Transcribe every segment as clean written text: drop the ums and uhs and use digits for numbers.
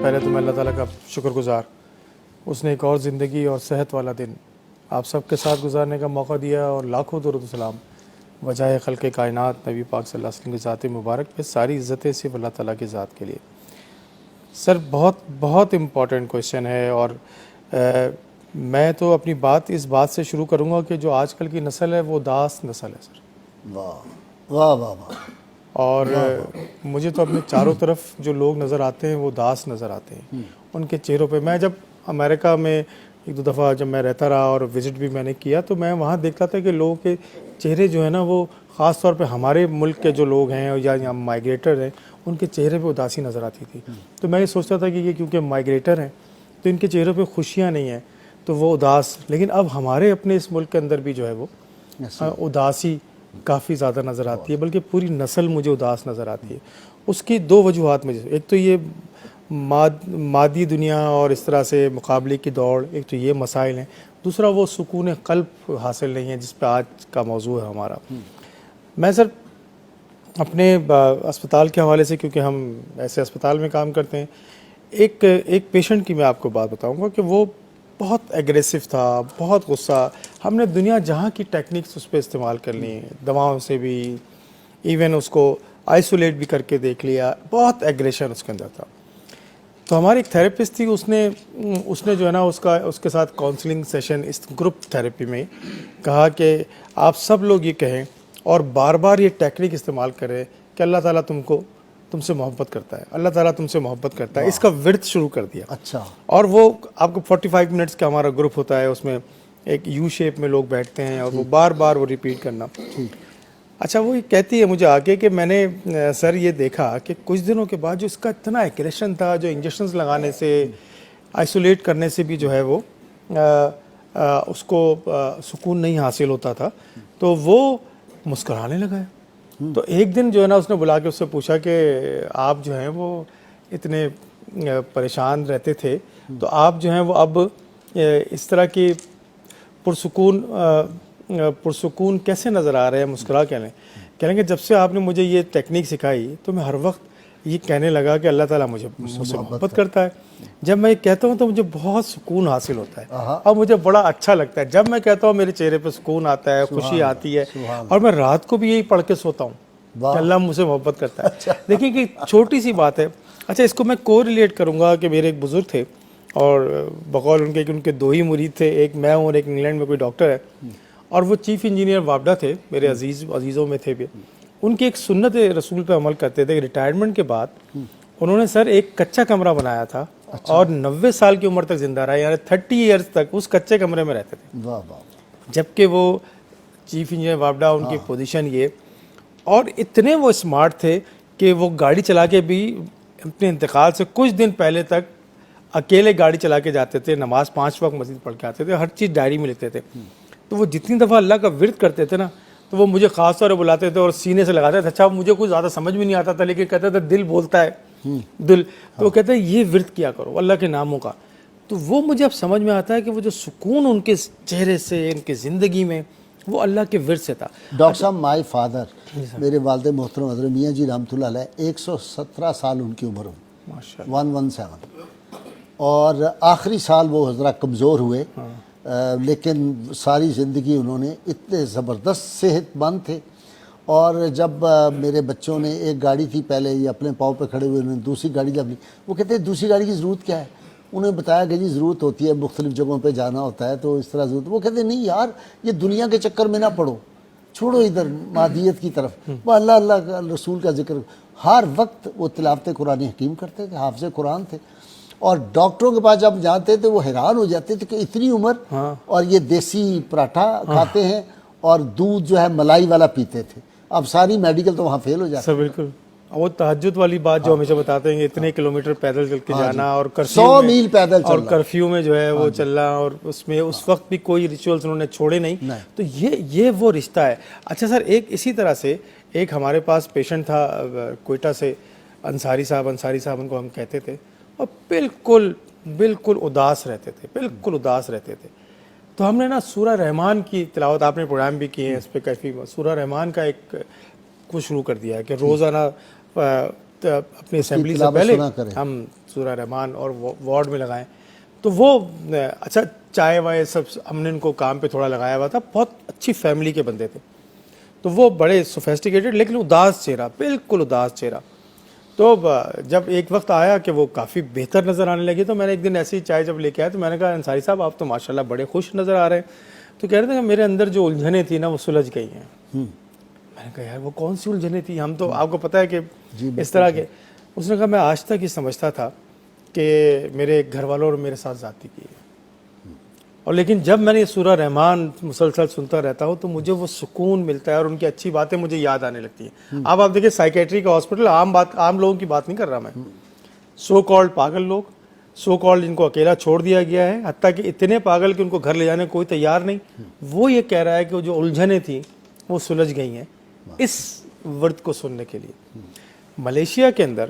پہلے تو میں اللہ تعالیٰ کا شکر گزار، اس نے ایک اور زندگی اور صحت والا دن آپ سب کے ساتھ گزارنے کا موقع دیا، اور لاکھوں درود و سلام وجہ خلق کائنات نبی پاک صلی اللہ علیہ وسلم کی ذات مبارک پہ، ساری عزتیں صرف اللہ تعالیٰ کی ذات کے لیے۔ سر بہت امپورٹنٹ کویشچن ہے، اور میں تو اپنی بات اس بات سے شروع کروں گا کہ جو آج کل کی نسل ہے وہ اداس نسل ہے سر۔ واہ واہ واہ واہ۔ اور مجھے تو اپنے چاروں طرف جو لوگ نظر آتے ہیں وہ اداس نظر آتے ہیں ان کے چہروں پہ۔ میں جب امریکہ میں ایک دو دفعہ جب میں رہتا رہا اور وزٹ بھی میں نے کیا، تو میں وہاں دیکھتا تھا کہ لوگوں کے چہرے جو ہیں نا، وہ خاص طور پہ ہمارے ملک کے جو لوگ ہیں یا مائیگریٹر ہیں، ان کے چہرے پہ اداسی نظر آتی تھی۔ تو میں یہ سوچتا تھا کہ یہ کیونکہ مائیگریٹر ہیں تو ان کے چہروں پہ خوشیاں نہیں ہیں تو وہ اداس، لیکن اب ہمارے اپنے اس ملک کے اندر بھی جو ہے وہ اداسی کافی زیادہ نظر آتی ہے، بلکہ پوری نسل مجھے اداس نظر آتی ہے۔ اس کی دو وجوہات مجھے، ایک تو یہ مادی دنیا اور اس طرح سے مقابلے کی دوڑ، ایک تو یہ مسائل ہیں، دوسرا وہ سکون قلب حاصل نہیں ہے جس پہ آج کا موضوع ہے ہمارا۔ میں سر اپنے اسپتال کے حوالے سے، کیونکہ ہم ایسے اسپتال میں کام کرتے ہیں، ایک پیشنٹ کی میں آپ کو بات بتاؤں گا کہ وہ بہت ایگریسو تھا، بہت غصہ۔ ہم نے دنیا جہاں کی ٹیکنیکس اس پہ استعمال کر لی ہیں، دواؤں سے بھی، ایون اس کو آئسولیٹ بھی کر کے دیکھ لیا، بہت ایگریشن اس کے اندر تھا۔ تو ہماری ایک تھیراپسٹ تھی، اس نے جو ہے نا اس کے ساتھ کاؤنسلنگ سیشن اس گروپ تھیراپی میں کہا کہ آپ سب لوگ یہ کہیں اور بار بار یہ ٹیکنیک استعمال کریں کہ اللہ تعالیٰ تم سے محبت کرتا ہے، اللہ تعالیٰ تم سے محبت کرتا ہے۔ اس کا ورد شروع کر دیا۔ اچھا۔ اور وہ آپ کو 45 منٹس کا ہمارا گروپ ہوتا ہے، اس میں ایک یو شیپ میں لوگ بیٹھتے ہیں اور وہ بار بار وہ ریپیٹ کرنا۔ اچھا، وہ یہ کہتی ہے مجھے آگے کہ میں نے سر یہ دیکھا کہ کچھ دنوں کے بعد جو اس کا اتنا ایگریشن تھا، جو انجیکشنز لگانے سے، آئسولیٹ کرنے سے بھی جو ہے وہ اس کو سکون نہیں حاصل ہوتا تھا، تو وہ مسکرانے لگا ہے۔ تو ایک دن جو ہے نا اس نے بلا کے اس سے پوچھا کہ آپ جو ہیں وہ اتنے پریشان رہتے تھے، تو آپ جو ہیں وہ اب اس طرح کی پرسکون کیسے نظر آ رہے ہیں، مسکرا کہہ لیں گے جب سے آپ نے مجھے یہ ٹیکنیک سکھائی تو میں ہر وقت یہ کہنے لگا کہ اللہ تعالیٰ مجھ سے محبت کرتا ہے۔ جب میں یہ کہتا ہوں تو مجھے بہت سکون حاصل ہوتا ہے اور مجھے بڑا اچھا لگتا ہے۔ جب میں کہتا ہوں میرے چہرے پہ سکون آتا ہے، خوشی آتی ہے، اور میں رات کو بھی یہی پڑھ کے سوتا ہوں کہ اللہ مجھ سے محبت کرتا ہے۔ دیکھیں کہ چھوٹی سی بات ہے۔ اچھا، اس کو میں کو ریلیٹ کروں گا کہ میرے ایک بزرگ تھے، اور بقول ان کے دو ہی مرید تھے، ایک میں ہوں اور ایک انگلینڈ میں کوئی ڈاکٹر ہے، اور وہ چیف انجینئر وابڈا تھے، میرے عزیزوں میں تھے بھی۔ ان کی ایک سنت رسول پہ عمل کرتے تھے۔ ریٹائرمنٹ کے بعد انہوں نے سر ایک کچا کمرہ بنایا تھا، اور 90 سال کی عمر تک زندہ رہے، یعنی 30 ایئرز تک اس کچے کمرے میں رہتے تھے، جبکہ وہ چیف انجینئر وابڈا، ان کی پوزیشن یہ، اور اتنے وہ اسمارٹ تھے کہ وہ گاڑی چلا کے بھی اپنے انتقال سے کچھ دن پہلے تک اکیلے گاڑی چلا کے جاتے تھے، نماز 5 وقت مسجد پڑھ کے آتے تھے، ہر چیز ڈائری میں لکھتے تھے۔ تو وہ جتنی دفعہ اللہ کا ورد کرتے تھے نا، تو وہ مجھے خاص طور پہ بلاتے تھے اور سینے سے لگاتے تھے۔ اچھا، مجھے کچھ زیادہ سمجھ بھی نہیں آتا تھا، لیکن کہتے تھے دل بولتا ہے، دل، تو وہ کہتے ہیں یہ ورد کیا کرو اللہ کے ناموں کا۔ تو وہ مجھے اب سمجھ میں آتا ہے کہ وہ جو سکون ان کے چہرے سے، ان کی زندگی میں، وہ اللہ کے ورد سے تھا۔ ڈاکٹر صاحب، مائی فادر، میرے والد محترم حضرت میاں جی رحمۃ اللہ علیہ، 117 سال ان کی عمر ہوئی، ماشاء 117، اور آخری سال وہ حضرت کمزور ہوئے، لیکن ساری زندگی انہوں نے اتنے زبردست صحت مند تھے۔ اور جب میرے بچوں نے، ایک گاڑی تھی پہلے، یہ اپنے پاؤں پہ کھڑے ہوئے، انہوں نے دوسری گاڑی جب لی، وہ کہتے ہیں دوسری گاڑی کی ضرورت کیا ہے؟ انہیں بتایا کہ جی ضرورت ہوتی ہے، مختلف جگہوں پہ جانا ہوتا ہے تو اس طرح ضرورت۔ وہ کہتے ہیں نہیں یار، یہ دنیا کے چکر میں نہ پڑو، چھوڑو ادھر مادیت کی طرف، وہ اللہ کا رسول کا ذکر۔ ہر وقت وہ تلاوت قرآن حکیم کرتے تھے، حافظ قرآن تھے، اور ڈاکٹروں کے پاس جب جاتے تھے وہ حیران ہو جاتے تھے کہ اتنی عمر اور یہ دیسی پراٹھا کھاتے ہیں اور دودھ جو ہے ملائی والا پیتے تھے۔ اب ساری میڈیکل تو وہاں فیل ہو جاتی ہے۔ بالکل، وہ تہجد والی بات جو ہمیشہ بتاتے ہیں کہ اتنے کلومیٹر پیدل چل کے جانا، اور 100 میل پیدل چلنا، اور کرفیو میں جو ہے وہ چلنا، اور اس میں اس وقت بھی کوئی ریچولز انہوں نے چھوڑے نہیں۔ تو یہ وہ رشتہ ہے۔ اچھا سر، ایک اسی طرح سے ایک ہمارے پاس پیشنٹ تھا کوئٹہ سے، انصاری صاحب ان کو ہم کہتے تھے، اور بالکل اداس رہتے تھے، تو ہم نے نا سورہ رحمان کی تلاوت، آپ نے پروگرام بھی کیے ہیں اس پہ کافی، سورہ رحمان کا ایک کچھ شروع کر دیا ہے کہ روزانہ اپنی اسمبلی سے تلاوت پہلے سنا کریں۔ ہم سورہ رحمان اور وارڈ میں لگائیں، تو وہ اچھا چائے وائے سب ہم نے ان کو کام پہ تھوڑا لگایا ہوا تھا، بہت اچھی فیملی کے بندے تھے، تو وہ بڑے سوفیسٹیکیٹڈ لیکن اداس چہرہ، بالکل اداس چہرہ. تو جب ایک وقت آیا کہ وہ کافی بہتر نظر آنے لگے، تو میں نے ایک دن ایسی چائے جب لے کے آیا تو میں نے کہا انصاری صاحب آپ تو ماشاءاللہ بڑے خوش نظر آ رہے ہیں. تو کہہ رہے تھے کہ میرے اندر جو الجھنیں تھیں نا وہ سلجھ گئی ہیں. میں نے کہا یار وہ کون سی الجھنیں تھیں، ہم تو آپ کو پتہ ہے کہ اس طرح کے. اس نے کہا میں آج تک یہ سمجھتا تھا کہ میرے گھر والوں اور میرے ساتھ زیادتی کی ہے، اور لیکن جب میں نے یہ سورہ رحمان مسلسل سنتا رہتا ہوں تو مجھے وہ سکون ملتا ہے اور ان کی اچھی باتیں مجھے یاد آنے لگتی ہیں. اب آپ دیکھیں سائیکیٹری کا ہاسپٹل عام لوگوں کی بات نہیں کر رہا میں، سو کالڈ پاگل لوگ، سو کالڈ جن کو اکیلا چھوڑ دیا گیا ہے، حتیٰ کہ اتنے پاگل کہ ان کو گھر لے جانے کوئی تیار نہیں، وہ یہ کہہ رہا ہے کہ جو الجھنیں تھیں وہ سلجھ گئی ہیں اس ورد کو سننے کے لیے. ملیشیا کے اندر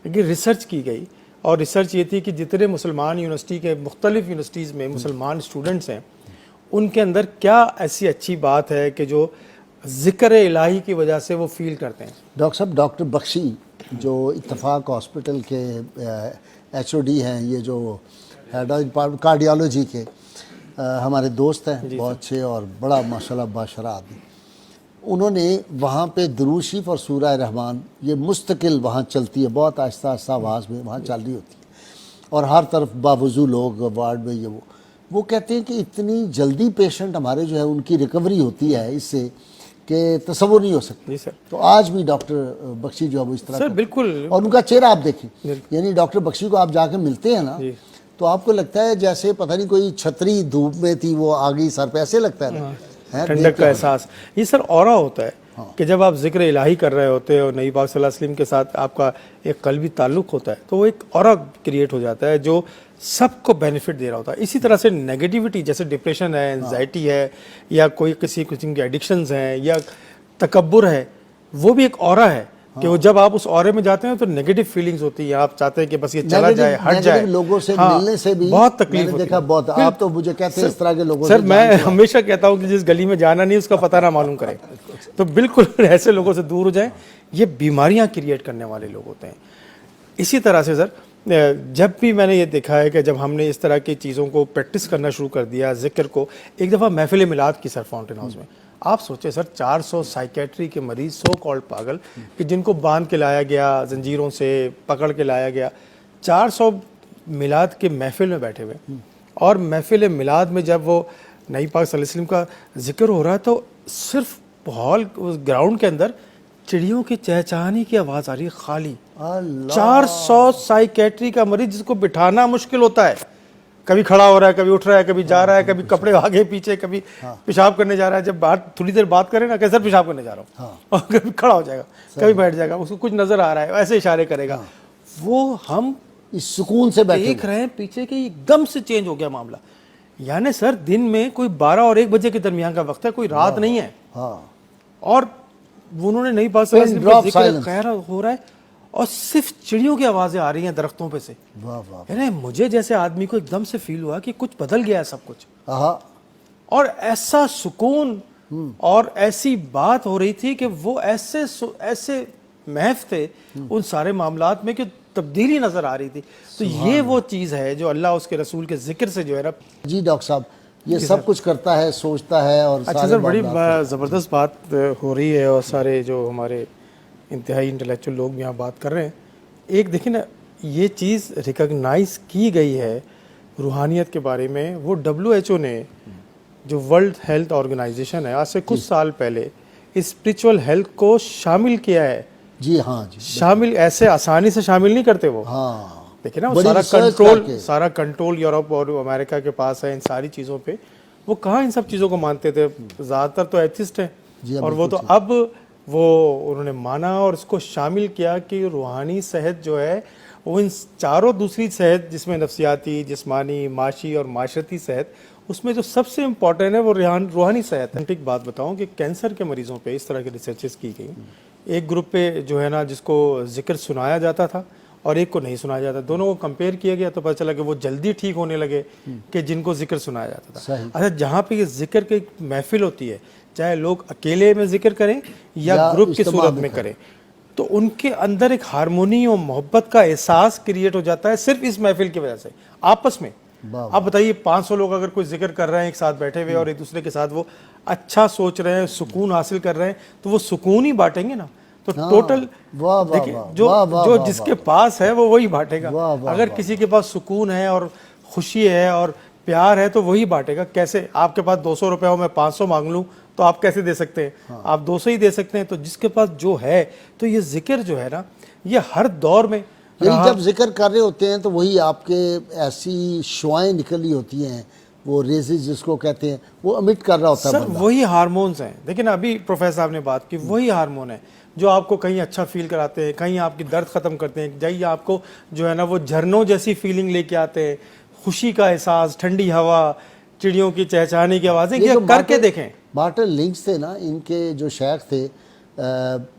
ریسرچ کی گئی، اور ریسرچ یہ تھی کہ جتنے مسلمان یونیورسٹی کے مختلف یونیورسٹیز میں مسلمان اسٹوڈنٹس ہیں ان کے اندر کیا ایسی اچھی بات ہے کہ جو ذکر الہی کی وجہ سے وہ فیل کرتے ہیں. ڈاکٹر صاحب، ڈاکٹر بخشی جو اتفاق ہاسپٹل کے ایچ او ڈی ہیں، یہ جو ہیڈ آف کارڈیالوجی کے ہمارے دوست ہیں بہت اچھے اور بڑا ماشاءاللہ باشرہ آدمی، انہوں نے وہاں پہ درود شریف اور سورہ رحمان یہ مستقل وہاں چلتی ہے، بہت آہستہ آہستہ آواز میں وہاں چل رہی ہوتی ہے، اور ہر طرف باوضو لوگ وارڈ میں. یہ وہ کہتے ہیں کہ اتنی جلدی پیشنٹ ہمارے جو ہے ان کی ریکوری ہوتی ہے اس سے کہ تصور نہیں ہو سکتا. جی سر. تو آج بھی ڈاکٹر بخشی جو ہے وہ اس طرح سر بالکل، اور ان کا چہرہ آپ دیکھیں، یعنی ڈاکٹر بخشی کو آپ جا کے ملتے ہیں نا تو آپ کو لگتا ہے جیسے پتہ نہیں کوئی چھتری دھوپ میں تھی وہ آ گئی سر پہ، ایسے لگتا ہے نا، ٹھنڈک کا احساس. یہ سر اورا ہوتا ہے کہ جب آپ ذکر الہی کر رہے ہوتے ہیں اور نبی پاک صلی اللہ علیہ وسلم کے ساتھ آپ کا ایک قلبی تعلق ہوتا ہے تو وہ ایک اورا کریٹ ہو جاتا ہے جو سب کو بینیفٹ دے رہا ہوتا ہے. اسی طرح سے نیگیٹیوٹی جیسے ڈپریشن ہے، انزائٹی ہے، یا کوئی کسی قسم کے ایڈکشنز ہیں یا تکبر ہے، وہ بھی ایک اورا ہے کہ وہ جب آپ اس اورے میں جاتے ہیں تو نیگیٹو فیلنگز ہوتی ہیں، آپ چاہتے ہیں کہ بس یہ چلا جائے، ہٹ جائے. لوگوں سے ملنے سے بھی بہت تکلیف میں نے ہوتی دیکھا بہت. آپ تو مجھے کہتے ہیں اس طرح کے لوگوں سر میں ہمیشہ کہتا ہوں کہ جس گلی میں جانا نہیں اس کا پتہ نہ معلوم کرے، تو بالکل ایسے لوگوں سے دور ہو جائیں. یہ بیماریاں کریٹ کرنے والے لوگ ہوتے ہیں. اسی طرح سے سر جب بھی میں نے یہ دیکھا ہے کہ جب ہم نے اس طرح کی چیزوں کو پریکٹس کرنا شروع کر دیا، ذکر کو، ایک دفعہ محفل میلاد کی سر فاؤنٹین ہاؤس میں، آپ سوچیں سر 400 سائیکیٹری کے مریض سو کالڈ پاگل کہ جن کو باندھ کے لایا گیا، زنجیروں سے پکڑ کے لایا گیا، 400 میلاد کے محفل میں بیٹھے ہوئے. اور محفل میلاد میں جب وہ نبی پاک صلی اللہ علیہ وسلم کا ذکر ہو رہا ہے تو صرف ہال گراؤنڈ کے اندر چڑیوں کی چہچہانے کی آواز آ رہی ہے خالی. 400 سائیکیٹری کا مریض جس کو بٹھانا مشکل ہوتا ہے، کبھی کھڑا ہو رہا ہے، کبھی اٹھ رہا ہے، کبھی جا رہا ہے، کبھی کپڑے آگے پیچھے، کبھی پیشاب کرنے جا رہا ہے. جب بات تھوڑی دیر بات کرے نا کہ سر پیشاب کرنے جا رہا ہوں، اور کبھی کھڑا ہو جائے گا، کبھی بیٹھ جائے گا، اس کو کچھ نظر آ رہا ہے ایسے اشارے کرے گا. وہ ہم اس سکون سے بیٹھے دیکھ رہے ہیں پیچھے کہ ایک دم سے چینج ہو گیا معاملہ. یعنی سر دن میں کوئی 12 اور 1 بجے کے درمیان کا وقت ہے، کوئی رات نہیں ہے. اور انہوں نے نبی پاک صلی اللہ علیہ وسلم کا ذکر خیر ہو رہا ہے اور صرف چڑیوں کی آوازیں آ رہی ہیں درختوں پہ سے. یعنی مجھے جیسے آدمی کو ایک دم سے فیل ہوا کہ کچھ بدل گیا ہے سب کچھ، اور ایسا سکون اور ایسی بات ہو رہی تھی کہ وہ ایسے محف تھے ان سارے معاملات میں کہ تبدیلی نظر آ رہی تھی. تو یہ وہ چیز ہے جو اللہ اس کے رسول کے ذکر سے جو ہے نا. جی ڈاکٹر صاحب یہ سب کچھ کرتا ہے، سوچتا ہے. اور اچھا سر بڑی زبردست بات ہو رہی ہے اور سارے جو ہمارے انتہائی انٹلیکچوئل لوگ یہاں بات کر رہے ہیں. ایک دیکھیں نا یہ چیز ریکگنائز کی گئی ہے روحانیت کے بارے میں. وہ WHO نے جو ورلڈ ہیلتھ آرگنائزیشن ہے آج سے کچھ سال پہلے اسپریچول ہیلتھ کو شامل کیا ہے. جی ہاں جی شامل ایسے آسانی سے شامل نہیں کرتے وہ. دیکھیں نا سارا کنٹرول یورپ اور امریکہ کے پاس ہے ان ساری چیزوں پہ. وہ کہاں ان سب چیزوں کو مانتے تھے؟ زیادہ تر تو ایتھسٹ ہیں، اور وہ تو اب وہ انہوں نے مانا اور اس کو شامل کیا کہ روحانی صحت جو ہے وہ ان چاروں دوسری صحت جس میں نفسیاتی، جسمانی، معاشی اور معاشرتی صحت، اس میں جو سب سے امپورٹنٹ ہے وہ روحانی صحت ہے. ایک بات بتاؤں کہ کینسر کے مریضوں پہ اس طرح کی ریسرچز کی گئی. ایک گروپ پہ جو ہے نا جس کو ذکر سنایا جاتا تھا اور ایک کو نہیں سنایا جاتا، دونوں کو کمپیئر کیا گیا تو پتہ چلا کہ وہ جلدی ٹھیک ہونے لگے کہ جن کو ذکر سنایا جاتا تھا. اچھا جہاں پہ یہ ذکر کی محفل ہوتی ہے، چاہے لوگ اکیلے میں ذکر کریں یا گروپ کی صورت میں کریں، تو ان کے اندر ایک ہارمونی اور محبت کا احساس کریٹ ہو جاتا ہے صرف اس محفل کی وجہ سے آپس میں. آپ بتائیے 500 لوگ اگر کوئی ذکر کر رہے ہیں ایک ساتھ بیٹھے ہوئے اور ایک دوسرے کے ساتھ وہ اچھا سوچ رہے ہیں, سکون حاصل کر رہے ہیں, تو وہ سکون ہی بانٹیں گے نا. تو ٹوٹل دیکھیں جو جس کے پاس ہے وہ وہی بانٹے گا. اگر کسی کے پاس سکون ہے اور خوشی ہے اور پیار ہے تو وہی بانٹے گا. کیسے آپ کے پاس 200 روپے ہو, میں 500 مانگ لوں تو آپ کیسے دے سکتے ہیں؟ آپ 200 ہی دے سکتے ہیں. تو جس کے پاس جو ہے, تو یہ ذکر جو ہے نا یہ ہر دور میں جب ذکر کر رہے ہوتے ہیں تو وہی آپ کے ایسی شعائیں نکلی ہوتی ہیں, وہ ریزز جس کو کہتے ہیں, وہ امٹ کر رہا ہوتا ہے سر. وہی ہارمونز ہیں. دیکھیں نا ابھی پروفیسر صاحب نے بات کی, وہی ہارمون ہیں جو آپ کو کہیں اچھا فیل کراتے ہیں, کہیں آپ کی درد ختم کرتے ہیں, کہیں آپ کو جو ہے نا وہ جھرنوں جیسی فیلنگ لے کے آتے ہیں, خوشی کا احساس, ٹھنڈی ہوا, چڑیوں کی چہچہانے کی آوازیں. یہ کر کے دیکھیں. مارٹن لنکس تھے نا, ان کے جو شیخ تھے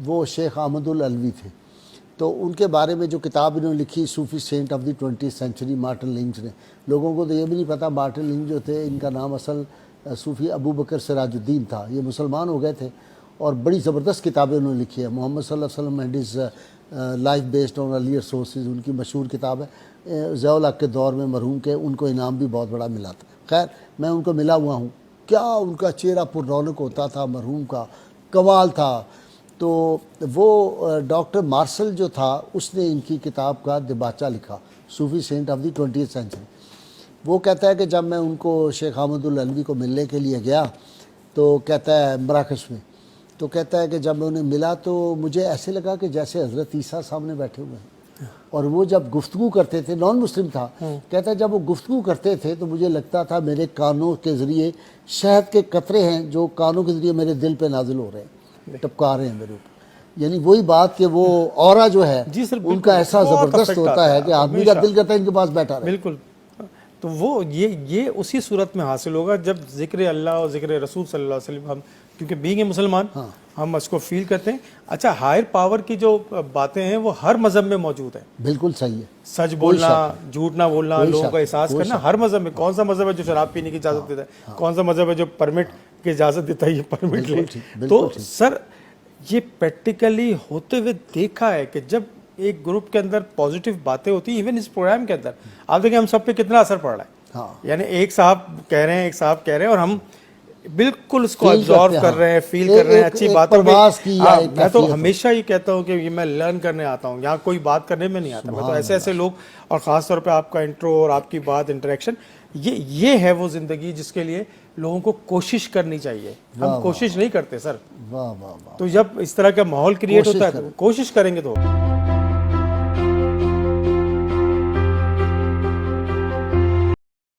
وہ شیخ احمد العلوی تھے. تو ان کے بارے میں جو کتاب انہوں نے لکھی, Sufi saint of the 20th century, Martin Lings نے. لوگوں کو تو یہ بھی نہیں پتا مارٹن لنکس جو تھے ان کا نام اصل صوفی ابو بکر سراج الدین تھا. یہ مسلمان ہو گئے تھے اور بڑی زبردست کتابیں انہوں نے لکھی ہے. محمد صلی اللہ علیہ وسلم and his life based on earlier sources ان کی مشہور کتاب ہے. ضیاء الحق کے دور میں مرحوم کے ان کو انعام بھی بہت بڑا ملا تھا. خیر میں ان کو ملا ہوا ہوں, کیا ان کا چہرہ پر رونق ہوتا تھا, مرحوم کا کمال تھا. تو وہ ڈاکٹر مارسل جو تھا اس نے ان کی کتاب کا دباچہ لکھا, Sufi saint of the 20th century. وہ کہتا ہے کہ جب میں ان کو شیخ احمد العلوی کو ملنے کے لیے گیا تو کہتا ہے مراکش میں, تو کہتا ہے کہ جب میں انہیں ملا تو مجھے ایسے لگا کہ جیسے حضرت عیسیٰ سامنے بیٹھے ہوئے ہیں. اور وہ جب گفتگو کرتے تھے, نان مسلم تھا, کہتا ہے جب وہ گفتگو کرتے تھے تو مجھے لگتا تھا میرے کانوں کے ذریعے شہد کے قطرے ہیں جو کانوں کے ذریعے میرے دل پہ نازل ہو رہے ہیں, ٹپکا رہے ہیں میرے اوپر. یعنی وہی بات کہ وہ اورا جو ہے ان کا ایسا زبردست ہوتا ہے کہ آدمی کا دل کرتا ہے ان کے پاس بیٹھا رہے. بالکل. تو وہ یہ اسی صورت میں حاصل ہوگا جب ذکر اللہ اور ذکر رسول صلی اللہ علیہ وسلم, ہم کیونکہ بینگ مسلمان ہم اس کو فیل کرتے ہیں. اچھا, ہائر پاور کی جو باتیں ہیں وہ ہر مذہب میں موجود ہیں. بالکل صحیح ہے. سچ بولنا, جھوٹ نہ بولنا, لوگوں کا احساس کرنا ہر مذہب میں. کون سا مذہب ہے جو شراب پینے کی اجازت دیتا ہے؟ کون سا مذہب ہے جو پرمٹ کی اجازت دیتا ہے یہ پرمٹ لے؟ تو سر یہ پریکٹیکلی ہوتے ہوئے دیکھا ہے کہ جب ایک گروپ کے اندر پازیٹیو باتیں ہوتی ہیں, ایون اس پروگرام کے اندر آپ دیکھیں ہم سب پہ کتنا اثر پڑ رہا ہے. یعنی ایک صاحب کہہ رہے ہیں, ایک صاحب کہہ رہے ہیں اور ہم بالکل اس کو ابزارو کر رہے ہیں, فیل کر رہے ہیں, اچھی باتوں پہ. میں تو ہمیشہ یہ کہتا ہوں کہ یہ میں لرن کرنے آتا ہوں, یہاں کوئی بات کرنے میں نہیں آتا. میں تو ایسے لوگ, اور خاص طور پہ آپ کا انٹرو اور آپ کی بات انٹریکشن, یہ ہے وہ زندگی جس کے لیے لوگوں کو کوشش کرنی چاہیے. ہم کوشش نہیں کرتے سر. تو جب اس طرح کا ماحول کریٹ ہوتا ہے تو کوشش کریں گے تو